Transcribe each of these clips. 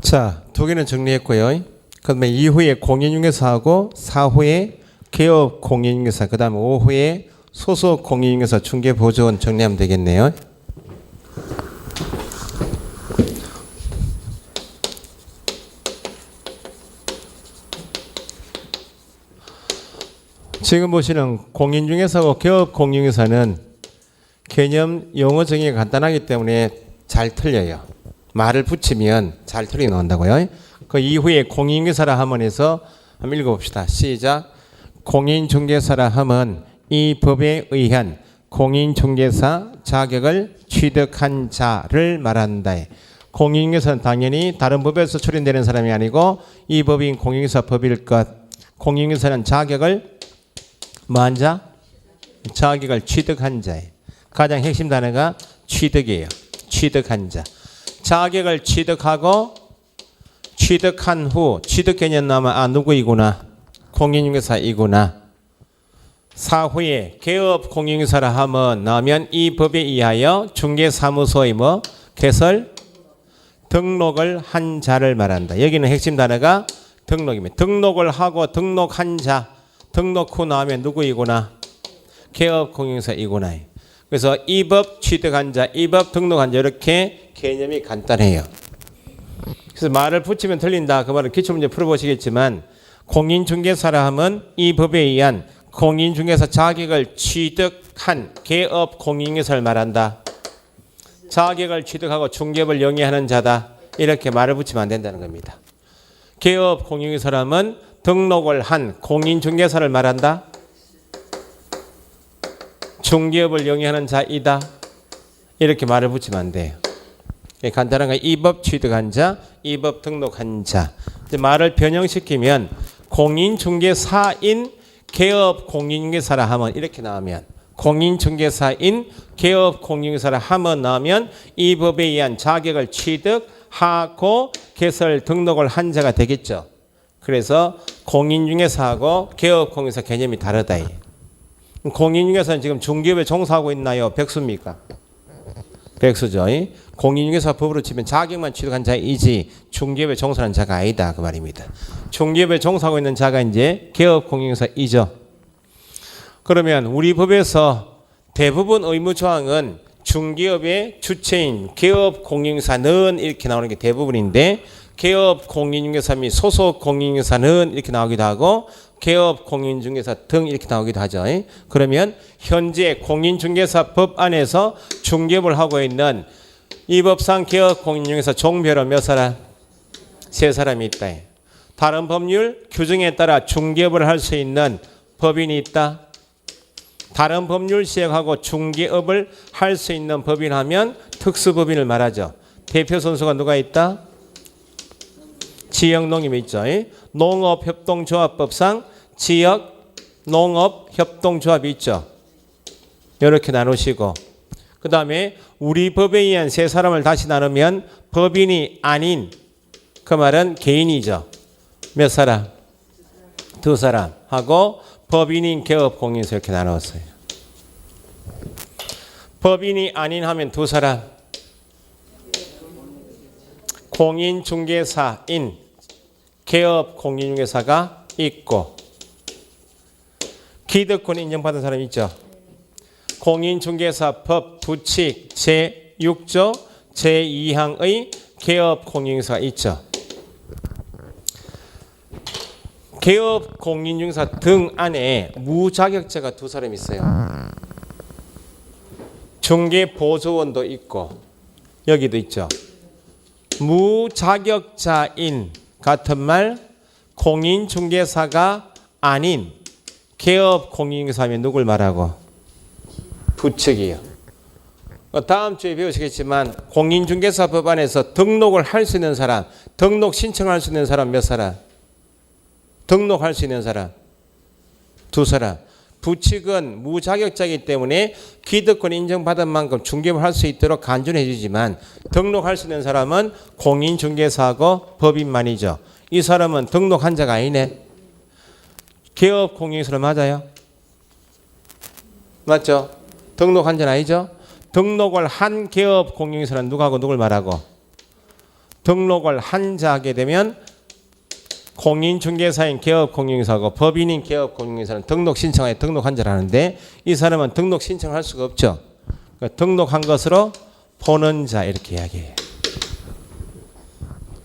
자, 두 개는 정리했고요. 그다음에 이후에 공인중개사하고 4후에 개업 공인중개사, 그다음에 5후에 소속 공인중개사 중개보조원 정리하면 되겠네요. 지금 보시는 공인중개사하고 개업 공인중개사는 개념 용어 정의가 간단하기 때문에 잘 틀려요. 말을 붙이면 잘 틀리 나온다고요. 그 이후에 공인중개사라 하면에서 한번 읽어봅시다. 시작. 공인중개사라 하면 이 법에 의한 공인중개사 자격을 취득한 자를 말한다. 공인중개사는 당연히 다른 법에서 출연되는 사람이 아니고 이 법인 공인중개사 법일 것. 공인중개사는 자격을 뭐한 자? 자격을 취득한 자예요. 가장 핵심 단어가 취득이에요. 취득한 자. 자격을 취득하고 취득한 후 취득 개념 나오면 누구이구나. 공인중개사이구나. 사후에 개업 공인중개사라 하면 나오면 이 법에 의하여 중개사무소의 개설 등록을 한 자를 말한다. 여기는 핵심 단어가 등록입니다. 등록을 하고 등록한 자. 등록 후 나오면 누구이구나. 개업 공인중개사이구나. 그래서 이 법 취득한 자, 이 법 등록한 자 이렇게 개념이 간단해요. 그래서 말을 붙이면 틀린다. 그 말을 기출문제 풀어보시겠지만 공인중개사라 하면 이 법에 의한 공인중개사 자격을 취득한 개업 공인중개사를 말한다. 자격을 취득하고 중개업을 영위하는 자다. 이렇게 말을 붙이면 안 된다는 겁니다. 개업 공인중개사라면 등록을 한 공인중개사를 말한다. 중개업을 영위하는 자이다. 이렇게 말을 붙이면 안 돼요. 간단한 거 이 법 취득한 자, 이 법 등록한 자. 이제 말을 변형시키면 공인중개사인 개업 공인중개사라 하면 이렇게 나오면 공인중개사인 개업 공인중개사라 하면 나오면 이 법에 의한 자격을 취득하고 개설 등록을 한 자가 되겠죠. 그래서 공인중개사하고 개업 공인중개사 개념이 다르다. 공인중개사는 지금 중개업에 종사하고 있나요? 백수입니까? 백수죠. 공인중개사 법으로 치면 자격만 취득한 자이지 중개업에 종사하는 자가 아니다. 그 말입니다. 중개업에 종사하고 있는 자가 이제 개업 공인중개사이죠. 그러면 우리 법에서 대부분 의무조항은 중개업의 주체인 개업 공인중개사는 이렇게 나오는 게 대부분인데 개업 공인중개사 및 소속 공인중개사는 이렇게 나오기도 하고 개업 공인중개사 등 이렇게 나오기도 하죠. 그러면 현재 공인중개사법 안에서 중개업을 하고 있는 이 법상 개업 공인중개사 종별은 몇 사람? 3사람이 있다. 다른 법률 규정에 따라 중개업을 할 수 있는 법인이 있다. 다른 법률 시행하고 중개업을 할 수 있는 법인 하면 특수법인을 말하죠. 대표 선수가 누가 있다? 지역농협이 있죠. 농업협동조합법상 지역농업협동조합이 있죠. 이렇게 나누시고 그 다음에 우리 법에 의한 3사람을 다시 나누면 법인이 아닌 그 말은 개인이죠. 몇 사람? 2사람 하고 법인인 개업 공인중개사 이렇게 나누었어요. 법인이 아닌 하면 2사람 공인중개사인 개업 공인중개사가 있고 기득권 인정받은 사람 있죠. 공인중개사법 부칙 제6조 제2항의 개업 공인중개사가 있죠. 개업 공인중개사 등 안에 무자격자가 2사람 있어요. 중개보조원도 있고 여기도 있죠. 무자격자인 같은 말 공인중개사가 아닌 개업 공인중개사면 누굴 말하고? 부칙이에요. 다음 주에 배우시겠지만 공인중개사법 안에서 등록을 할 수 있는 사람, 등록 신청할 수 있는 사람 몇 사람? 등록할 수 있는 사람 2사람. 부칙은 무자격자이기 때문에 기득권 인정받은 만큼 중개업을 할 수 있도록 간주해 주지만 등록할 수 있는 사람은 공인중개사하고 법인만이죠. 이 사람은 등록한 자가 아니네. 개업 공인중개사 맞아요? 맞죠? 등록한 자는 아니죠? 등록을 한 개업 공인중개사는 누구하고 누굴 말하고? 등록을 한 자 하게 되면 공인중개사인 개업공인중개사하고 법인인 개업공인중개사는 등록 신청하에 등록한 자를 하는데 이 사람은 등록 신청할 수가 없죠. 그러니까 등록한 것으로 보는 자 이렇게 이야기해요.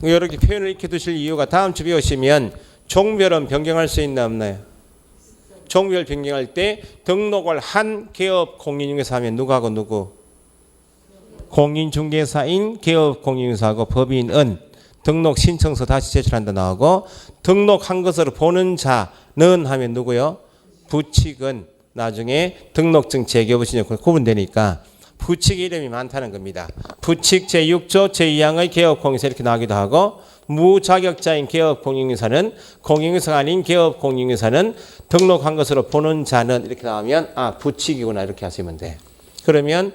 이렇게 표현을 익혀두실 이유가 다음 주 배우시면 종별은 변경할 수 있나 없나요? 종별 변경할 때 등록을 한 개업공인중개사 하면 누구하고 누구? 공인중개사인 개업공인중개사하고 법인은 등록 신청서 다시 제출한다 나오고 등록한 것으로 보는 자는 하면 누구요? 부칙은 나중에 등록증 재개부 신청 구분되니까 부칙 이름이 많다는 겁니다. 부칙 제6조 제2항의 개업공인중개사 이렇게 나오기도 하고 무자격자인 개업공인중개사는 공인중개사가 아닌 개업공인중개사는 등록한 것으로 보는 자는 이렇게 나오면 아 부칙이구나 이렇게 하시면 돼. 그러면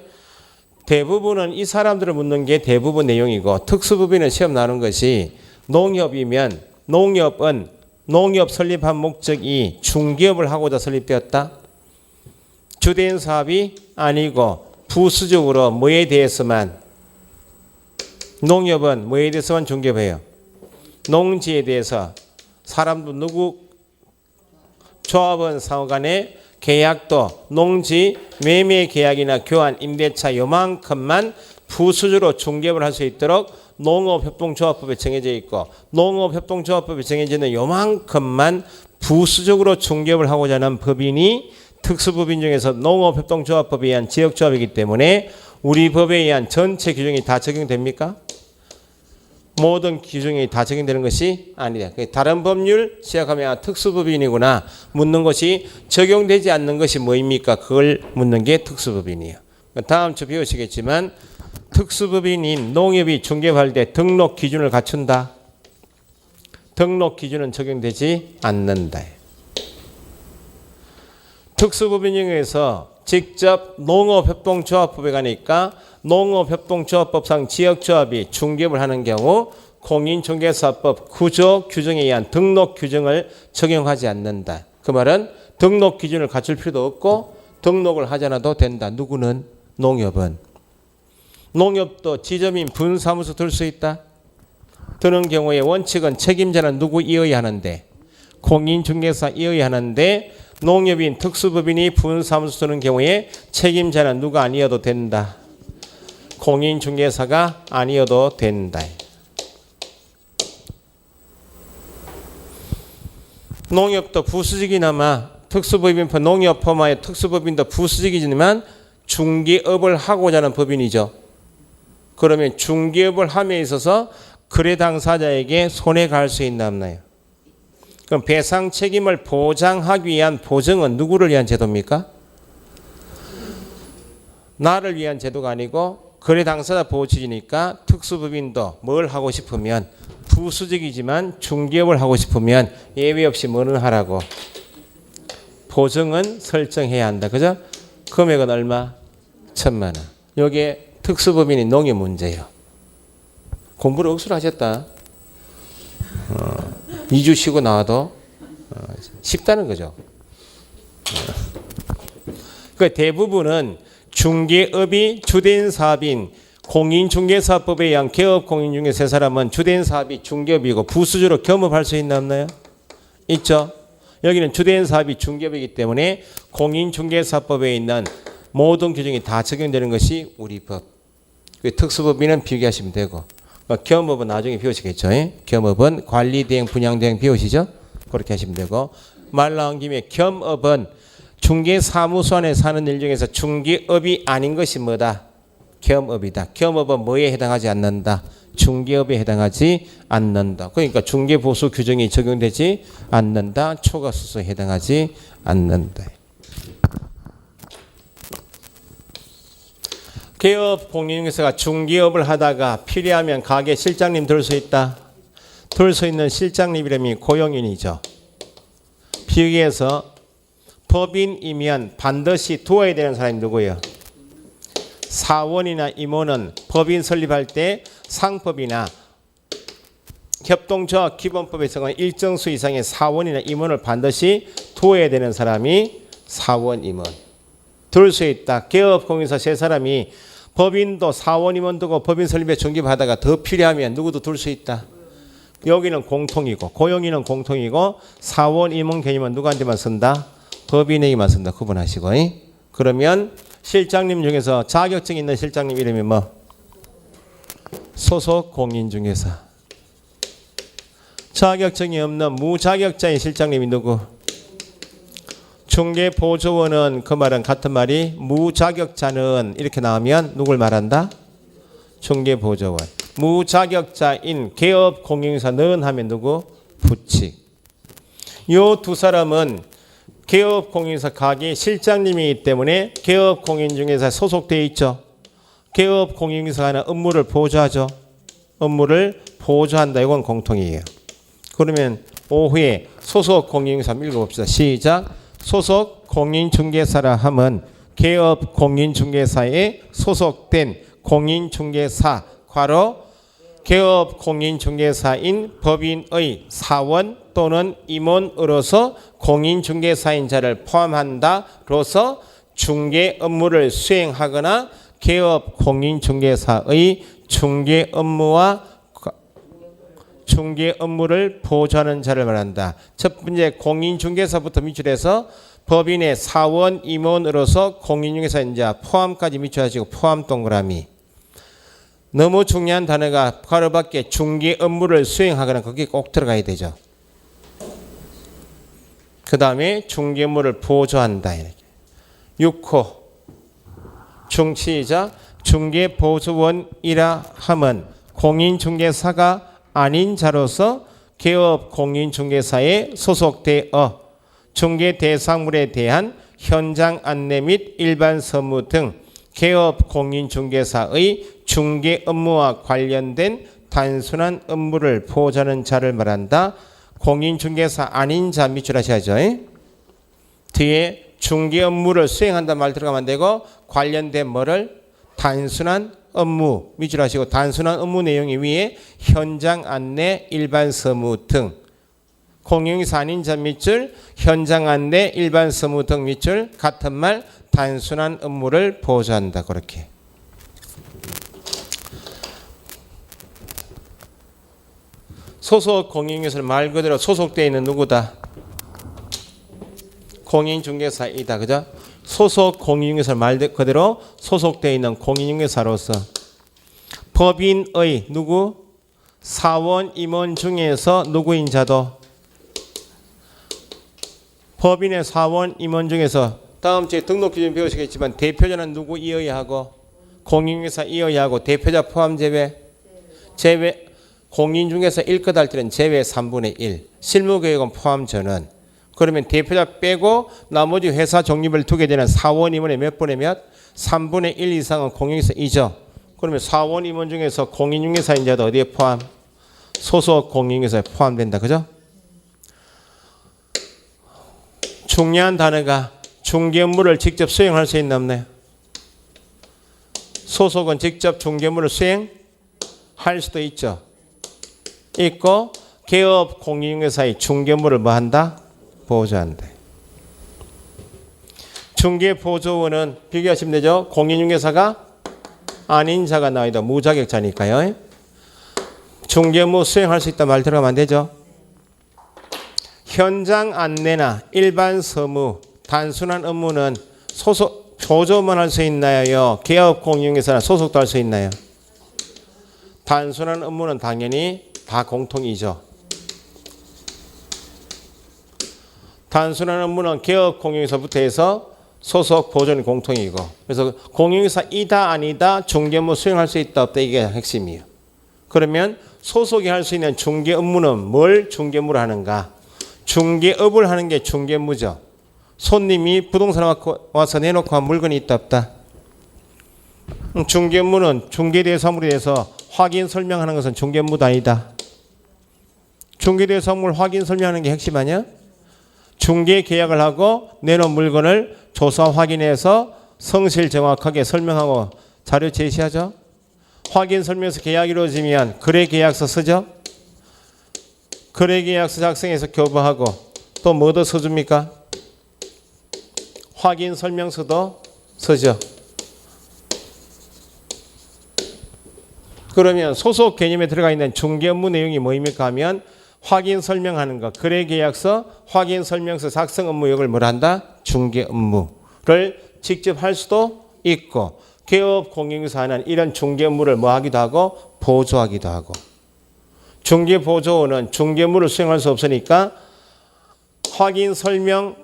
대부분은 이 사람들을 묻는 게 대부분 내용이고 특수법인은 시험 나오는 것이 농협이면 농협은 농협 설립한 목적이 중개업을 하고자 설립되었다. 주된 사업이 아니고 부수적으로 뭐에 대해서만 농협은 뭐에 대해서만 중개업해요. 농지에 대해서 사람도 누구 조합원 상호 간에 계약도 농지 매매 계약이나 교환 임대차 요만큼만 부수적으로 중개업을 할 수 있도록 농업협동조합법에 정해져 있고 농업협동조합법에 정해지는 요만큼만 부수적으로 중개업을 하고자 하는 법인이 특수법인 중에서 농업협동조합법에 의한 지역조합이기 때문에 우리 법에 의한 전체 규정이 다 적용됩니까? 모든 규정이 다 적용되는 것이 아니다. 다른 법률 시작하면 특수법인이구나 묻는 것이 적용되지 않는 것이 뭐입니까? 그걸 묻는 게 특수법인이에요. 다음 주 배우시겠지만 특수법인인 농협이 중개업할 때 등록 기준을 갖춘다. 등록 기준은 적용되지 않는다. 특수법인 중에서 직접 농업협동조합법에 가니까 농업협동조합법상 지역조합이 중개업을 하는 경우 공인중개사법 구조 규정에 의한 등록 규정을 적용하지 않는다. 그 말은 등록 기준을 갖출 필요도 없고 등록을 하지 않아도 된다. 누구는? 농협은. 농협도 지점인 분사무소 들 수 있다. 드는 경우에 원칙은 책임자는 누구 이어야 하는데 공인중개사 이어야 하는데 농협인 특수법인이 분사무소 쓰는 경우에 책임자는 누가 아니어도 된다. 공인중개사가 아니어도 된다. 농협도 부수직이나마 특수법인법 농협 포함하여 특수법인도 부수직이지만 중개업을 하고자 하는 법인이죠. 그러면 중개업을 함에 있어서 거래 당사자에게 손해가 갈 수 있나 없나요? 그럼 배상 책임을 보장하기 위한 보증은 누구를 위한 제도입니까? 나를 위한 제도가 아니고 거래 당사자 보호처지니까 특수법인도 뭘 하고 싶으면 부수직이지만 중개업을 하고 싶으면 예외 없이 뭐는 하라고? 보증은 설정해야 한다. 그죠? 금액은 얼마? 1,000만 원. 이게 특수법인인 농협 문제예요. 공부를 억수로 하셨다. 2주 쉬고 나와도 쉽다는 거죠. 그 대부분은 중개업이 주된 사업인 공인중개사법에 의한 개업공인 중에 세 사람은 주된 사업이 중개업이고 부수주로 겸업할 수 있나 없나요? 있죠. 여기는 주된 사업이 중개업이기 때문에 공인중개사법에 있는 모든 규정이 다 적용되는 것이 우리 법. 특수법인은 비교하시면 되고 겸업은 나중에 배우시겠죠. 겸업은 관리대행, 분양대행 배우시죠? 그렇게 하시면 되고 말 나온 김에 겸업은 중개사무소 안에 사는 일 중에서 중개업이 아닌 것이 뭐다? 겸업이다. 겸업은 뭐에 해당하지 않는다? 중개업에 해당하지 않는다. 그러니까 중개보수 규정이 적용되지 않는다. 초과수수에 해당하지 않는다. 개업 공인중개사가 중개업을 하다가 필요하면 가게 실장님 들 수 있다. 들 수 있는 실장님 이름이 고용인이죠. 비교해서 법인이면 반드시 두어야 되는 사람이 누구예요? 사원이나 임원은 법인 설립할 때 상법이나 협동조합 기본법에서는 일정 수 이상의 사원이나 임원을 반드시 두어야 되는 사람이 사원, 임원. 둘 수 있다. 개업공인사 세 사람이 법인도 사원 임원 두고 법인 설립에 중개받아가 더 필요하면 누구도 둘 수 있다. 여기는 공통이고 고용인은 공통이고 사원 임원 개념은 누구한테만 쓴다? 법인에게만 쓴다. 구분하시고. 그러면 실장님 중에서 자격증 있는 실장님 이름이 뭐? 소속 공인중개사. 자격증이 없는 무자격자인 실장님이 누구? 중개보조원은 그 말은 같은 말이 무자격자는 이렇게 나오면 누굴 말한다? 중개보조원. 무자격자인 개업공인중개사는 하면 누구? 부칙. 요 두 사람은 개업공인중개사 각이 실장님이기 때문에 개업공인중개사에 소속되어 있죠. 개업공인중개사가 하는 업무를 보조하죠. 업무를 보조한다. 이건 공통이에요. 그러면 오후에 소속 공인중개사 한번 읽어봅시다. 시작. 소속 공인중개사라 함은 개업 공인중개사에 소속된 공인중개사 괄호 개업 공인중개사인 법인의 사원 또는 임원으로서 공인중개사인 자를 포함한다로서 중개 업무를 수행하거나 개업 공인중개사의 중개 업무를 보조하는 자를 말한다. 첫 번째 공인중개사부터 밑줄해서 법인의 사원 임원으로서 공인중개사인 자 포함까지 밑줄하시고 포함 동그라미. 너무 중요한 단어가 괄호 밖에 중개 업무를 수행하거나 거기 꼭 들어가야 되죠. 그 다음에 중개 업무를 보조한다. 이렇게. 6호 중시자 중개보조원이라 함은 공인중개사가 아닌 자로서 개업 공인중개사에 소속되어 중개 대상물에 대한 현장 안내 및 일반 서무 등 개업 공인중개사의 중개 업무와 관련된 단순한 업무를 보조하는 자를 말한다. 공인중개사 아닌 자 밑줄 하셔야죠. 뒤에 중개 업무를 수행한다는 말 들어가면 안 되고 관련된 뭐를 단순한 업무 밑줄 하시고 단순한 업무 내용이 위에 현장 안내 일반 서무 등 공인중개사 아닌 자 밑줄 현장 안내 일반 서무 등 밑줄 같은 말 단순한 업무를 보조한다. 그렇게. 소속 공인중개사는 말 그대로 소속되어 있는 누구다? 공인중개사이다. 그죠? 소속 공인중개사 말 그대로 소속되어 있는 공인중개사로서 법인의 누구? 사원 임원 중에서 누구인 자도 법인의 사원 임원 중에서 다음 주에 등록 기준 배우시겠지만 대표자는 누구 이어야 하고 공인중개사 이어야 하고 대표자 포함 제외 공인중개사 1컷 할 때는 제외 3분의 1 실무계획은 포함 전원. 그러면 대표자 빼고 나머지 회사 적립을 두게 되는 사원 임원의 몇 분의 몇? 3분의 1 이상은 공인중개사 2죠. 그러면 사원 임원 중에서 공인중개사인 자도 어디에 포함? 소속 공인중개사에 포함된다. 그죠? 중요한 단어가 중개 업무를 직접 수행할 수 있나 없나요? 소속은 직접 중개 업무를 수행할 수도 있죠. 있고 개업 공인중개사의 중개 업무를 뭐 한다? 보조한다. 중개보조원은 비교하시면 되죠. 공인중개사가 아닌 자가 나와있다. 무자격자니까요. 중개 업무 수행할 수 있다 말 들어가면 안 되죠. 현장 안내나 일반 서무 단순한 업무는 소속 보조만 할 수 있나요? 개업 공인중개사나 소속도 할 수 있나요? 단순한 업무는 당연히 다 공통이죠. 단순한 업무는 개업 공인중개사부터 해서 소속 보조는 공통이고 그래서 공인중개사이다 아니다 중개 업무 수행할 수 있다 없다 이게 핵심이에요. 그러면 소속이 할 수 있는 중개 업무는 뭘 중개 업무를 하는가? 중개업을 하는 게 중개 업무죠. 손님이 부동산 와서 내놓고 한 물건이 있다 없다. 중개 업무는 중개대상물에 대해서 확인 설명하는 것은 중개 업무도 아니다. 중개대상물 확인 설명하는 게 핵심 아니야? 중개 계약을 하고 내놓은 물건을 조사 확인해서 성실 정확하게 설명하고 자료 제시하죠. 확인 설명서 계약이 이루어지면 거래 계약서 쓰죠. 거래 계약서 작성해서 교부하고 또 뭐 더 써줍니까? 확인 설명서도 쓰죠. 그러면 소속 개념에 들어가 있는 중개 업무 내용이 뭐입니까 하면 확인 설명하는 것, 거래계약서, 확인 설명서 작성 업무역을 뭘 한다? 중개 업무를 직접 할 수도 있고 개업 공인중개사는 이런 중개 업무를 뭐 하기도 하고 보조하기도 하고 중개 보조원은 중개 업무를 수행할 수 없으니까 확인 설명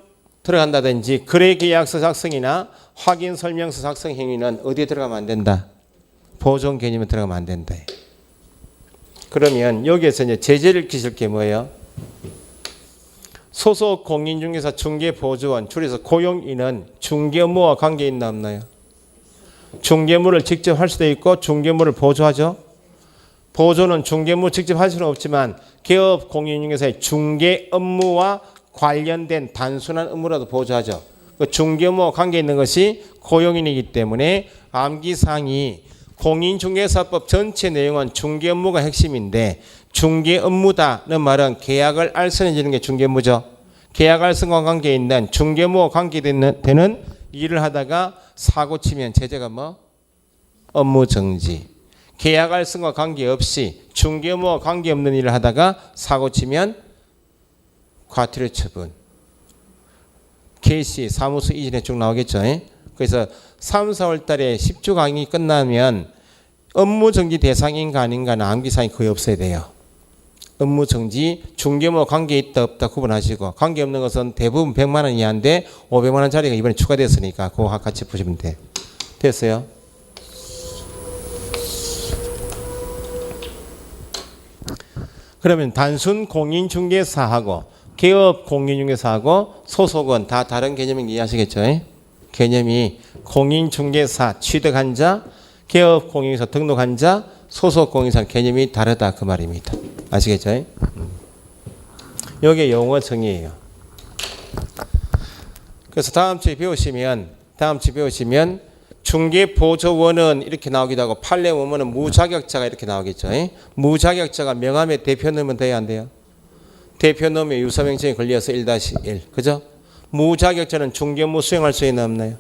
들어간다든지 거래계약서 작성이나 확인 설명서 작성 행위는 어디에 들어가면 안 된다? 보존 개념에 들어가면 안 된다. 그러면 여기에서 이제 제재를 끼실 게 뭐예요? 소속 공인중개사 중개보조원 줄여서 고용인은 중개 업무와 관계 있나 없나요? 중개업무를 직접 할 수도 있고 중개업무를 보조하죠. 보조는 중개업무 직접 할 수는 없지만 개업 공인중개사의 중개 업무와 관련된 단순한 업무라도 보조하죠. 그 중개 업무와 관계 있는 것이 고용인이기 때문에 암기사항이 공인중개사법 전체 내용은 중개 업무가 핵심인데 중개 업무다는 말은 계약을 알선해 주는 게 중개 업무죠. 계약 알선과 관계 있는 중개 업무와 관계되는 일을 하다가 사고 치면 제재가 뭐? 업무 정지. 계약 알선과 관계없이 중개 업무와 관계없는 일을 하다가 사고 치면 과태료 처분. KC 사무소 이전에 쭉 나오겠죠. 그래서 3, 4월 달에 10주 강의 끝나면 업무 정지 대상인가 아닌가는 암기사항이 거의 없어야 돼요. 업무 정지, 중개업무와 관계 있다 없다 구분하시고 관계 없는 것은 대부분 100만 원 이하인데 500만 원짜리가 이번에 추가됐으니까 그거 같이 보시면 돼. 됐어요? 그러면 단순 공인중개사하고 개업 공인중개사하고 소속은 다 다른 개념인 게 이해하시겠죠? 개념이 공인중개사 취득한 자, 개업 공인중개사 등록한 자, 소속 공인중개사 개념이 다르다 그 말입니다. 아시겠죠? 이게 용어 정의예요. 그래서 다음 주에 배우시면 중개보조원은 이렇게 나오기도 하고 판례 원문은 무자격자가 이렇게 나오겠죠. 무자격자가 명함에 대표 넣으면 돼야 안 돼요? 대표 넣으면 유사명칭이 걸려서 1-1. 그죠? 무자격자는 중개업무 수행할 수 있나 없나요?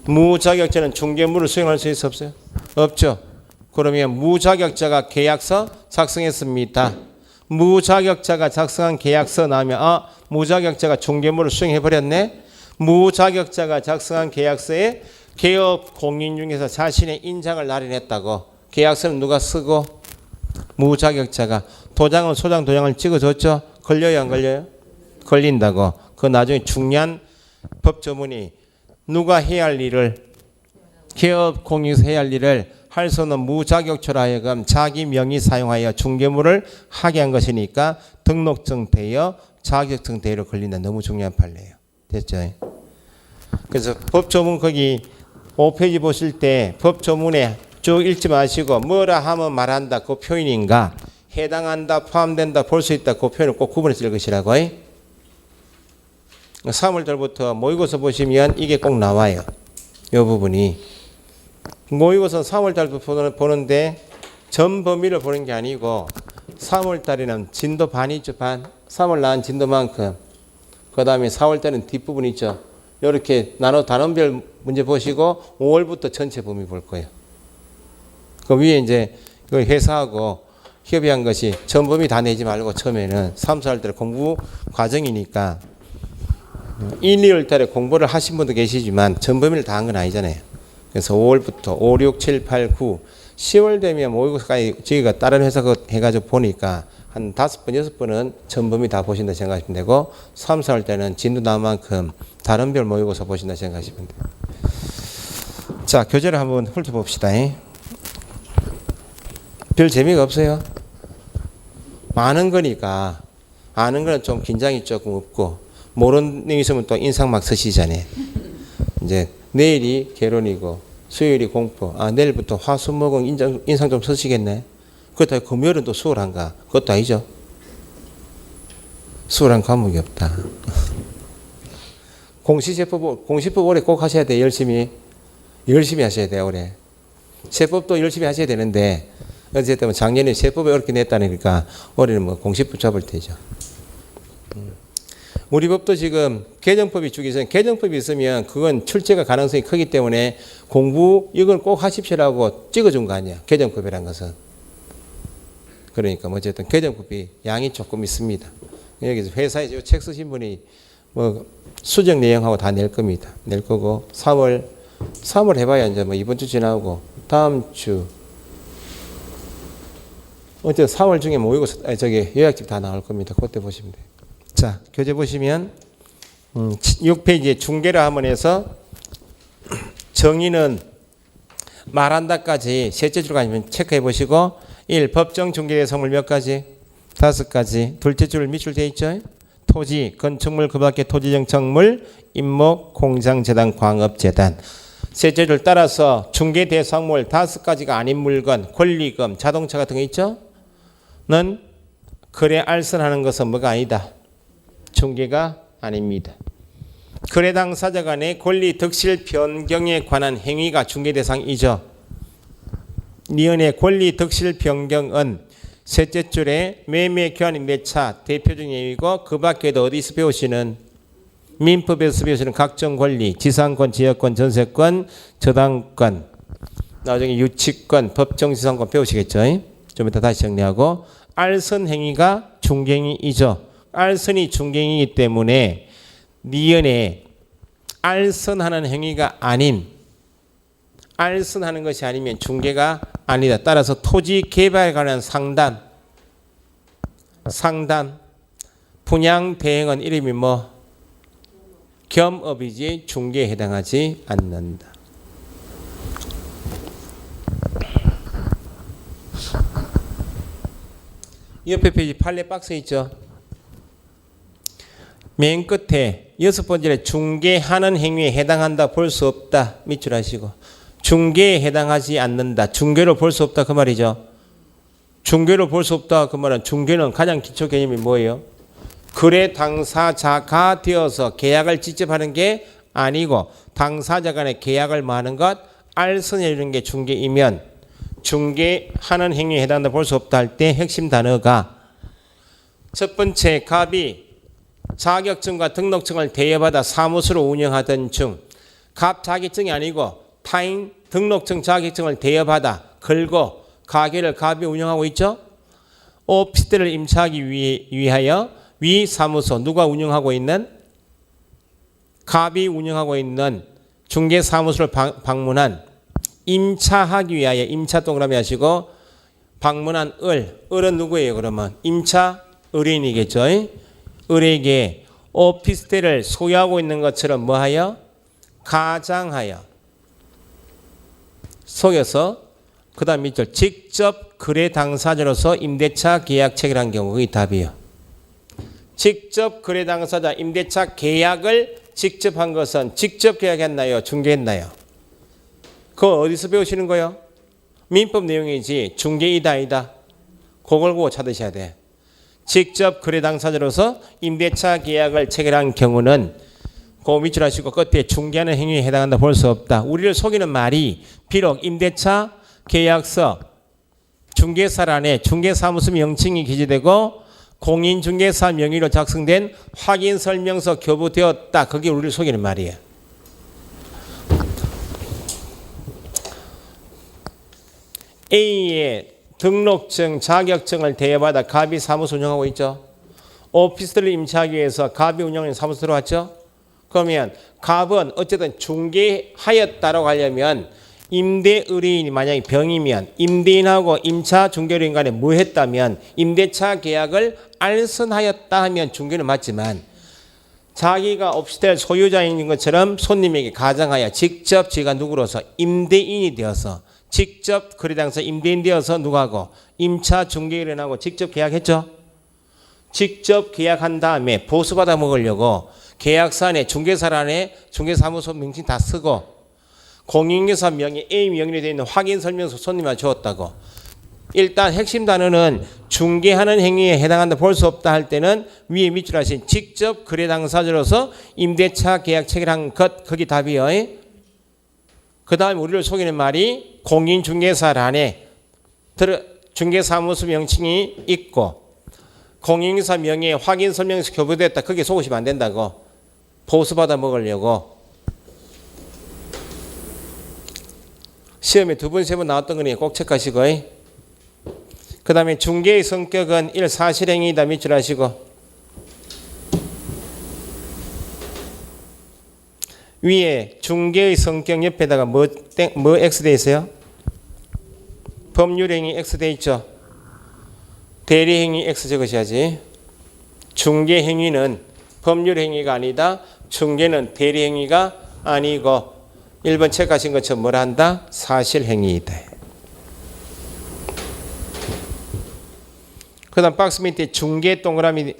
무자격자는 중개업무를 수행할 수 있어 없어요? 없죠. 그러면 무자격자가 계약서 작성했습니다. 무자격자가 작성한 계약서 나오면 무자격자가 중개업무를 수행해버렸네. 무자격자가 작성한 계약서에 개업 공인중개사 자신의 인장을 날인했다고. 계약서는 누가 쓰고? 무자격자가. 도장은 소장 도장을 찍어줬죠. 걸려요 안 걸려요? 걸린다고. 그 나중에 중요한 법조문이 누가 해야 할 일을 개업 공인중개사 해야 할 일을 할 수 없는 무자격자로 하여금 자기 명의 사용하여 중개물을 하게 한 것이니까 등록증 대여, 자격증 대여로 걸린다. 너무 중요한 판례예요. 됐죠? 그래서 법조문 거기 5페이지 보실 때 법조문에 쭉 읽지 마시고 뭐라 하면 말한다 그 표현인가 해당한다 포함된다 볼 수 있다 그 표현을 꼭 구분해서 읽으시라고. 3월달부터 모의고사 보시면 이게 꼭 나와요. 이 부분이. 모의고사 3월달부터 보는데 전 범위를 보는 게 아니고 3월달에는 진도 반이 있죠. 반. 3월 나온 진도만큼. 그 다음에 4월달에는 뒷부분 있죠. 이렇게 나눠 단원별 문제 보시고 5월부터 전체 범위 볼 거예요. 그 위에 이제 회사하고 협의한 것이 전 범위 다 내지 말고 처음에는 3, 4월 달에 공부 과정이니까 1, 2월 달에 공부를 하신 분도 계시지만 전 범위를 다 한 건 아니잖아요. 그래서 5월부터 5, 6, 7, 8, 9, 10월 되면 모의고사까지 저희가 다른 회사 해가지고 보니까 한 5번, 6번은 전 범위 다 보신다 생각하시면 되고 3, 4월 때는 진도 나온 만큼 다른 별 모의고사 보신다 생각하시면 돼요. 자, 교재를 한번 훑어봅시다. 별 재미가 없어요. 많은 거니까 아는 거는 좀 긴장이 조금 없고 모르는 게 있으면 또 인상 막 쓰시잖아요. 이제 내일이 개론이고 수요일이 공포. 내일부터 화수목은 인상 좀 쓰시겠네. 그렇다고 금요일은 또 수월한가? 그것도 아니죠. 수월한 과목이 없다. 공시법 올해 꼭 하셔야 돼. 열심히 하셔야 돼요. 올해. 세법도 열심히 하셔야 되는데 어쨌든 작년에 세법이 어렵게 냈다니까 올해는 뭐 공시법 잡을 테죠. 우리 법도 지금 개정법이 주기 전에 개정법이 있으면 그건 출제가 가능성이 크기 때문에 공부 이걸 꼭 하십시오라고 찍어준 거 아니야. 개정법이란 것은. 그러니까 뭐 어쨌든 개정법이 양이 조금 있습니다. 여기서 회사에 책 쓰신 분이 뭐 수정 내용하고 다 낼 겁니다. 낼 거고 3월 해봐야 이제 뭐 이번 주 지나고 다음 주 어쨌든 4월 중에 모이고 저기 요약집 다 나올 겁니다. 그때 보시면 돼요. 자, 교재 보시면 6페이지에 중개를 한번 해서 정의는 말한다까지 셋째 줄까지 체크해 보시고 1. 법정 중개의 성물 몇 가지? 5가지. 둘째 줄 밑줄 돼 있죠? 토지, 건축물 그 밖에 토지적 정물, 임목, 공장, 재단, 광업, 재단. 셋째 줄 따라서 중개 대상물 5가지가 아닌 물건, 권리금, 자동차 같은 거 있죠? 는 거래 알선하는 것은 뭐가 아니다. 중개가 아닙니다. 거래 당사자 간의 권리 득실 변경에 관한 행위가 중개 대상이죠. 니은의 권리 득실 변경은 셋째 줄에 매매 교환 임대차 대표적인 예이고 그 밖에도 어디서 배우시는 민법에서 배우시는 각종 권리 지상권, 지역권, 전세권, 저당권 나중에 유치권, 법정지상권 배우시겠죠. 좀 이따 다시 정리하고 알선 행위가 중개행위이죠. 알선이 중개행위이기 때문에 니은에 알선하는 행위가 아닌 알선하는 것이 아니면 중개가 아니다. 따라서 토지 개발에 관한 상담, 분양 대행은 이름이 뭐 겸업이지 중개에 해당하지 않는다. 옆에 페이지 판례 박스 있죠. 맨 끝에 6번째에 중개하는 행위에 해당한다 볼 수 없다 밑줄 하시고 중개에 해당하지 않는다. 중개로 볼 수 없다 그 말이죠. 중개로 볼 수 없다 그 말은 중개는 가장 기초 개념이 뭐예요? 거래 당사자가 되어서 계약을 직접 하는 게 아니고 당사자 간의 계약을 하는 것 알선해 주는 게 중개이면 중개하는 행위에 해당한다 볼 수 없다 할 때 핵심 단어가 첫 번째 갑이 자격증과 등록증을 대여받아 사무소로 운영하던 중 갑 자격증이 아니고 타인 등록증 자격증을 대여받아 걸고 가게를 갑이 운영하고 있죠. 오피스텔을 임차하기 위하여 위 사무소 누가 운영하고 있는 갑이 운영하고 있는 중개사무소를 방문한 임차하기 위하여 임차 동그라미 하시고 방문한 을은 누구예요? 그러면 임차 의뢰인이겠죠. 을에게 오피스텔을 소유하고 있는 것처럼 뭐하여? 가장하여 속여서 그 다음 밑줄 직접 거래 당사자로서 임대차 계약 체결한 경우 그게 답이에요. 직접 거래 당사자 임대차 계약을 직접 한 것은 직접 계약했나요? 중개했나요? 그거 어디서 배우시는 거예요? 민법 내용이지 중개이다 아니다. 그걸 보고 찾으셔야 돼. 직접 거래 당사자로서 임대차 계약을 체결한 경우는 그 밑줄 하시고 끝에 중개하는 행위에 해당한다 볼 수 없다. 우리를 속이는 말이 비록 임대차 계약서 중개사란에 중개사무소 명칭이 기재되고 공인중개사 명의로 작성된 확인설명서 교부되었다. 그게 우리를 속이는 말이에요. A의 등록증, 자격증을 대여받아 갑이 사무소 운영하고 있죠. 오피스텔을 임차하기 위해서 갑이 운영하는 사무소 들어왔죠. 그러면 갑은 어쨌든 중개하였다라고 하려면 임대 의뢰인이 만약에 병이면 임대인하고 임차 중개료인 간에 뭐 했다면 임대차 계약을 알선하였다 하면 중개는 맞지만 자기가 오피스텔 소유자인 것처럼 손님에게 가장하여 직접 지가 누구로서 임대인이 되어서 직접 거래 당사 임대인 되어서 누구하고 임차 중개인하고 직접 계약했죠. 직접 계약한 다음에 보수받아 먹으려고 계약서안에 중개사란에 중개사무소 명칭 다 쓰고 공인중개사 명의 A 명의로 되어 있는 확인설명서 손님한테 주었다고. 일단 핵심 단어는 중개하는 행위에 해당한다 볼 수 없다 할 때는 위에 밑줄 하신 직접 거래 당사자로서 임대차 계약 체결한 것 그게 답이에요. 그 다음에 우리를 속이는 말이 공인중개사란에 중개사무소 명칭이 있고 공인중개사 명의에 확인 설명서 교부됐다. 거기에 속으시면 안 된다고. 보수받아 먹으려고. 시험에 2번, 3번 나왔던 거니 꼭 체크하시고. 그 다음에 중개의 성격은 1. 사실행위이다. 밑줄 하시고. 위에 중개의 성격 옆에다가 뭐 X 돼 있어요? 법률행위 X 돼 있죠? 대리행위 X 적으셔야지. 중개행위는 법률행위가 아니다. 중개는 대리행위가 아니고 1번 체크하신 것처럼 뭘 한다? 사실행위이다. 그 다음 박스 밑에 중개 동그라미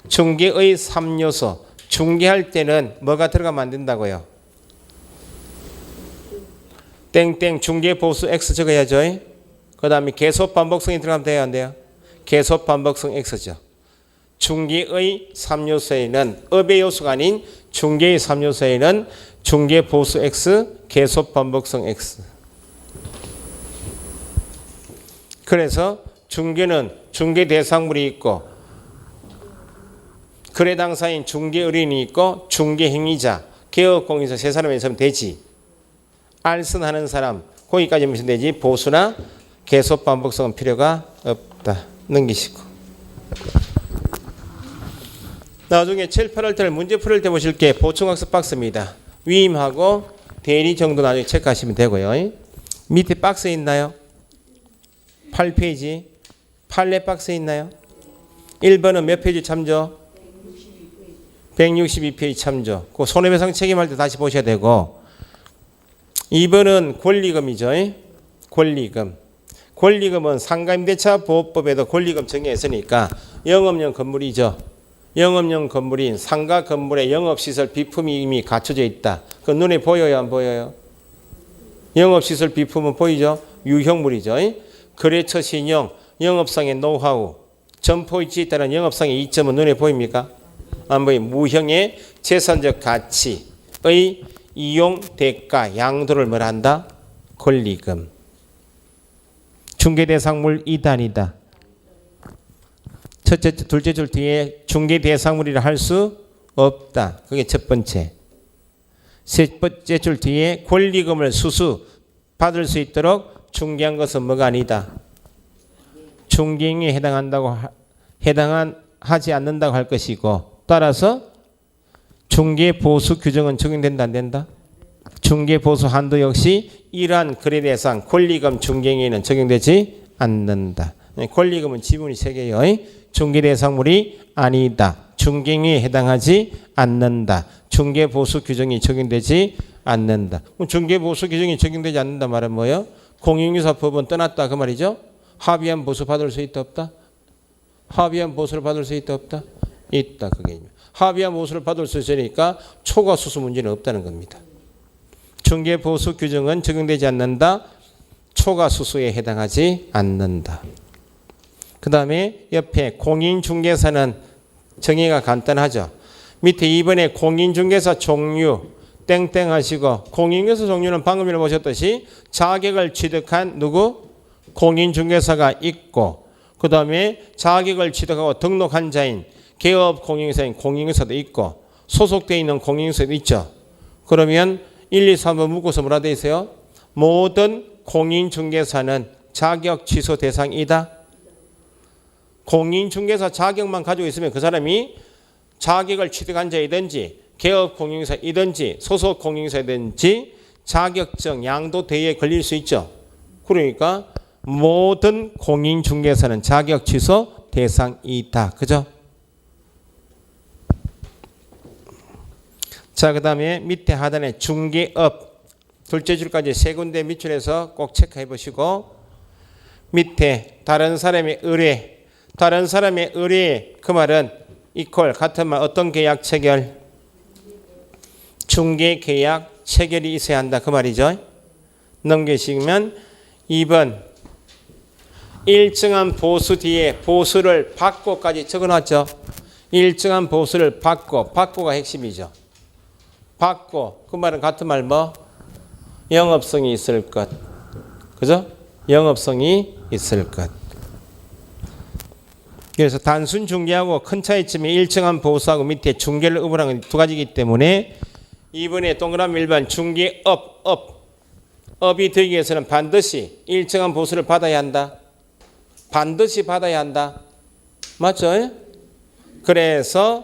중개의 3요소. 중개할 때는 뭐가 들어가면 안 된다고요? 땡땡 중개 보수 X 적어야죠. 그 다음에 계속 반복성이 들어가면 돼요? 안 돼요? 계속 반복성 X죠. 중개의 3요소에는 업의 요소가 아닌 중개의 3요소에는 중개 보수 X, 계속 반복성 X. 그래서 중개는 중개 대상물이 있고 거래 당사인 중개 의뢰인이 있고 중개 행위자, 개업 공인사 세 사람이 있으면 되지. 알선하는 사람 거기까지 하면 되지. 보수나 계속 반복성은 필요가 없다. 넘기시고. 나중에 7, 8월 달 문제 풀을 때 보실 게 보충학습 박스입니다. 위임하고 대리 정도 나중에 체크하시면 되고요. 밑에 박스 있나요? 8페이지. 판례 박스 있나요? 1번은 몇 페이지 참조? 162페이지 참조. 그 손해배상 책임할 때 다시 보셔야 되고. 2번은 권리금이죠. 권리금. 권리금은 상가임대차 보호법에도 권리금 정해있으니까 영업용 건물이죠. 영업용 건물인 상가 건물에 영업시설 비품이 이미 갖춰져 있다. 그 눈에 보여요? 안 보여요? 영업시설 비품은 보이죠? 유형물이죠. 거래처 신용, 영업상의 노하우, 점포위치에 따른 영업상의 이점은 눈에 보입니까? 안 보이. 무형의 재산적 가치의 이용 대가 양도를 뭘 한다? 권리금. 중개대상물 2단이다. 첫째, 둘째 줄 뒤에 중개대상물이라 할 수 없다. 그게 첫 번째. 세 번째 줄 뒤에 권리금을 수수 받을 수 있도록 중개한 것은 뭐가 아니다. 중개행위에 해당하지 않는다고 할 것이고 따라서 중개 보수 규정은 적용된다 안 된다? 중개 보수 한도 역시 이러한 거래 대상 권리금 중개행위에는 적용되지 않는다. 권리금은 지분이 3개요. 중개 대상물이 아니다. 중개행위에 해당하지 않는다. 중개 보수 규정이 적용되지 않는다. 중개 보수 규정이 적용되지 않는다 말은 뭐예요? 공인중개사법은 떠났다 그 말이죠. 합의한 보수 받을 수 있다 없다? 합의한 보수를 받을 수 있다 없다? 있다. 그게 합의한 보수를 받을 수 있으니까 초과 수수 문제는 없다는 겁니다. 중개 보수 규정은 적용되지 않는다. 초과 수수에 해당하지 않는다. 그 다음에 옆에 공인중개사는 정의가 간단하죠. 밑에 2번에 공인중개사 종류 땡땡 하시고 공인중개사 종류는 방금 전에 보셨듯이 자격을 취득한 누구? 공인중개사가 있고 그 다음에 자격을 취득하고 등록한 자인 개업 공인중개사인 공인중개사도 있고 소속되어 있는 공인중개사도 있죠. 그러면 1, 2, 3번 묶어서 뭐라 되어 있어요? 모든 공인중개사는 자격 취소 대상이다. 공인중개사 자격만 가지고 있으면 그 사람이 자격을 취득한 자이든지 개업 공인중개사이든지 소속 공인중개사이든지 자격증 양도 대회에 걸릴 수 있죠. 그러니까 모든 공인중개사는 자격 취소 대상이다. 그죠? 자, 그 다음에 밑에 하단에 중개업 둘째 줄까지 세 군데 밑줄에서 꼭 체크해 보시고 밑에 다른 사람의 의뢰 다른 사람의 의뢰 그 말은 이퀄 같은 말 어떤 계약 체결 중개 계약 체결이 있어야 한다 그 말이죠. 넘기시면 2번 일정한 보수 뒤에 보수를 받고까지 적어놨죠. 일정한 보수를 받고가 핵심이죠. 받고 그 말은 같은 말 뭐? 영업성이 있을 것. 그죠? 영업성이 있을 것. 그래서 단순 중개하고 큰 차이점이 일정한 보수하고 밑에 중개를 업으라는 두 가지이기 때문에 이번에 동그라미 1번 업이 되기 위해서는 반드시 일정한 보수를 받아야 한다. 반드시 받아야 한다. 맞죠? 그래서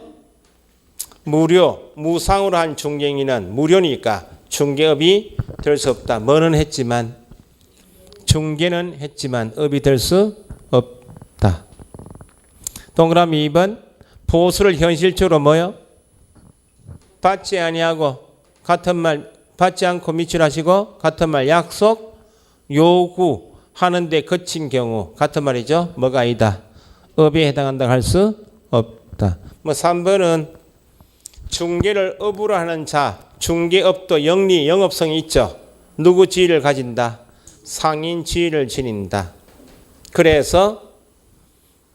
무상으로 한 중개인은 무료니까 중개업이 될 수 없다. 뭐는 했지만 중개는 했지만 업이 될 수 없다. 동그라미 2번 보수를 현실적으로 뭐요? 받지 아니하고 같은 말 받지 않고 미출하시고 같은 말 약속 요구하는데 거친 경우 같은 말이죠. 뭐가 아니다. 업에 해당한다고 할 수 없다. 3번은 중개를 업으로 하는 자 중개업도 영업성이 있죠. 누구 지위를 가진다. 상인 지위를 지닌다. 그래서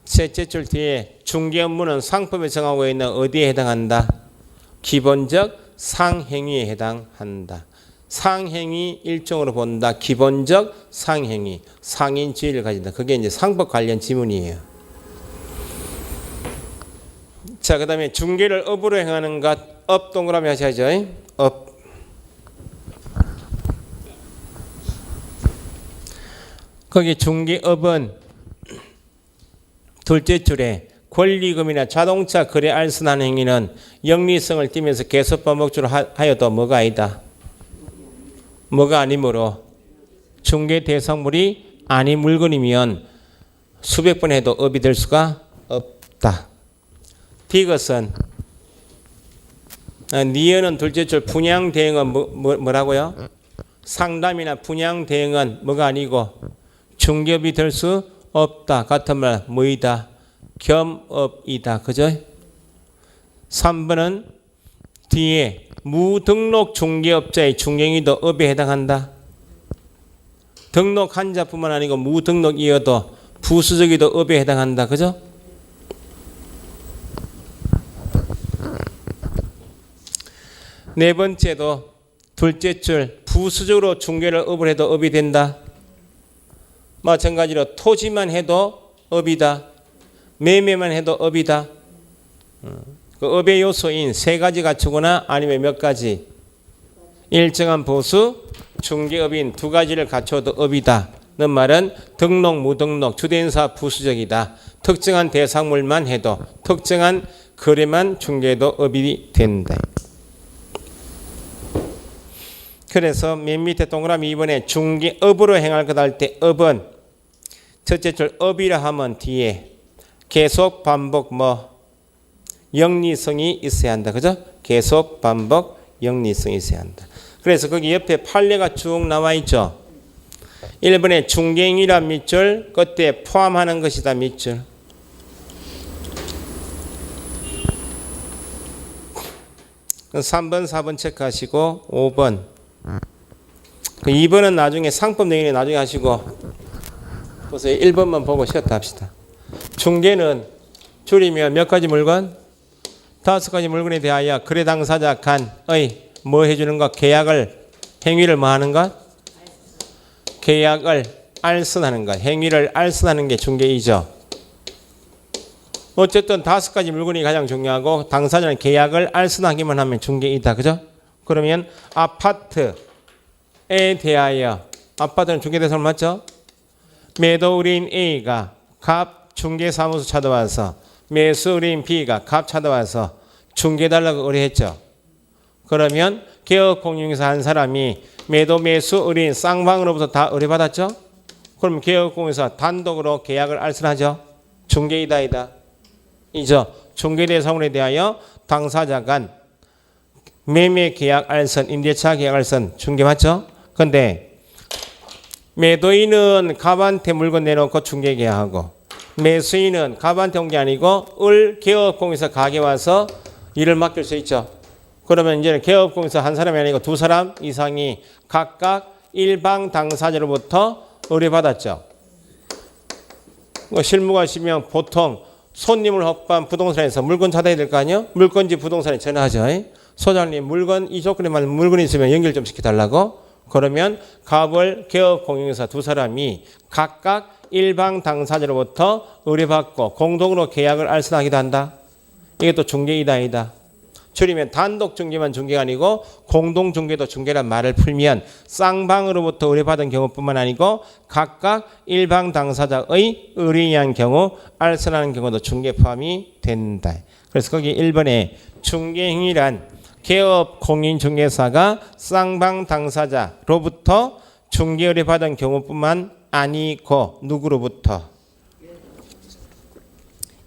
셋째 줄 뒤에 중개 업무는 상법에 정하고 있는 어디에 해당한다? 기본적 상행위에 해당한다. 상행위 일종으로 본다. 기본적 상행위, 상인 지위를 가진다. 그게 이제 상법 관련 지문이에요. 자, 그다음에 중개를 업으로 행하는 것, 업 동그라미 하셔야죠. 업. 거기 중개업은 둘째 줄에 권리금이나 자동차 거래 알선하는 행위는 영리성을 띠면서 계속 반복적으로 하여도 뭐가 아니다. 뭐가 아니므로 중개 대상물이 아닌 물건이면 수백 번 해도 업이 될 수가 없다. 디귿은 니은은 둘째 줄 분양 대행은 뭐라고요? 상담이나 분양 대행은 뭐가 아니고 중개업이 될 수 없다. 같은 말 뭐이다? 겸업이다. 그죠? 3번은 뒤에 무등록 중개업자의 중개행위도 업에 해당한다. 등록한 자뿐만 아니고 무등록이어도 부수적이도 업에 해당한다. 그죠? 네 번째도 둘째 줄 부수적으로 중개를 업을 해도 업이 된다. 마찬가지로 토지만 해도 업이다. 매매만 해도 업이다. 그 업의 요소인 세 가지 갖추거나 아니면 몇 가지 일정한 보수 중개업인 두 가지를 갖춰도 업이다. 는 말은 등록 무등록 주대인사 부수적이다. 특정한 대상물만 해도 특정한 거래만 중개해도 업이 된다. 그래서 맨 밑에 동그라미 2번에 중개업으로 행할 것 할 때 업은 첫째 줄 업이라 하면 뒤에 계속 반복 영리성이 있어야 한다. 그죠? 계속 반복 영리성이 있어야 한다. 그래서 거기 옆에 판례가 쭉 나와 있죠. 1번에 중개행위란 밑줄 끝에 포함하는 것이다. 밑줄. 그 3번 4번 체크하시고 5번 그 2번은 나중에 상법 내용에 나중에 하시고 보세요. 1번만 보고 쉬었다 합시다. 중개는 줄이면 몇 가지 물건? 5가지 물건에 대하여 거래 당사자 간의 뭐 해주는 것? 계약을 행위를 뭐 하는 것? 계약을 알선하는 것. 행위를 알선하는 게 중개이죠. 어쨌든 5가지 물건이 가장 중요하고 당사자는 계약을 알선하기만 하면 중개이다. 그죠? 그러면 아파트에 대하여 아파트는 중개 대상을 맞죠? 매도 의뢰인 A가 갑 중개사무소 찾아와서 매수 의뢰인 B가 갑 찾아와서 중개달라고 의뢰했죠. 그러면 개업공유회사 한 사람이 매도 매수 의뢰인 쌍방으로부터 다 의뢰받았죠. 그럼 개업공유회사 단독으로 계약을 알선하죠. 중개이다 이다. 이죠. 중개대상물에 대하여 당사자 간 매매 계약 알선, 임대차 계약 알선 중개 맞죠? 근데 매도인은 갑한테 물건 내놓고 중개 계약하고 매수인은 갑한테 온 게 아니고 개업공유회사 가게 와서 일을 맡길 수 있죠. 그러면 이제는 개업공유회사 한 사람이 아니고 두 사람 이상이 각각 일방 당사자로부터 의뢰받았죠. 실무가 시면 보통 손님을 확보한 부동산에서 물건 찾아야 될 거 아니에요? 물건지 부동산에 전화하죠. 소장님 물건 이 조건에 맞는 물건이 있으면 연결 좀 시켜달라고. 그러면 갑을 개업공유회사 두 사람이 각각 일방 당사자로부터 의뢰받고 공동으로 계약을 알선하기도 한다. 이게 또 중개이다 아니다. 줄이면 단독 중개만 중개가 아니고 공동 중개도 중개란 말을 풀면 쌍방으로부터 의뢰받은 경우뿐만 아니고 각각 일방 당사자의 의뢰에 의한 경우 알선하는 경우도 중개 포함이 된다. 그래서 거기 1번에 중개행위란 개업 공인중개사가 쌍방 당사자로부터 중개 의뢰받은 경우뿐만 아니고 누구로부터?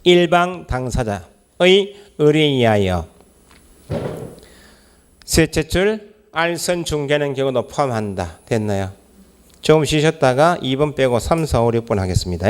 일방 당사자의 의뢰에 의하여 셋째 줄 알선 중개하는 경우도 포함한다. 됐나요? 조금 쉬셨다가 2번 빼고 3, 4, 5, 6번 하겠습니다.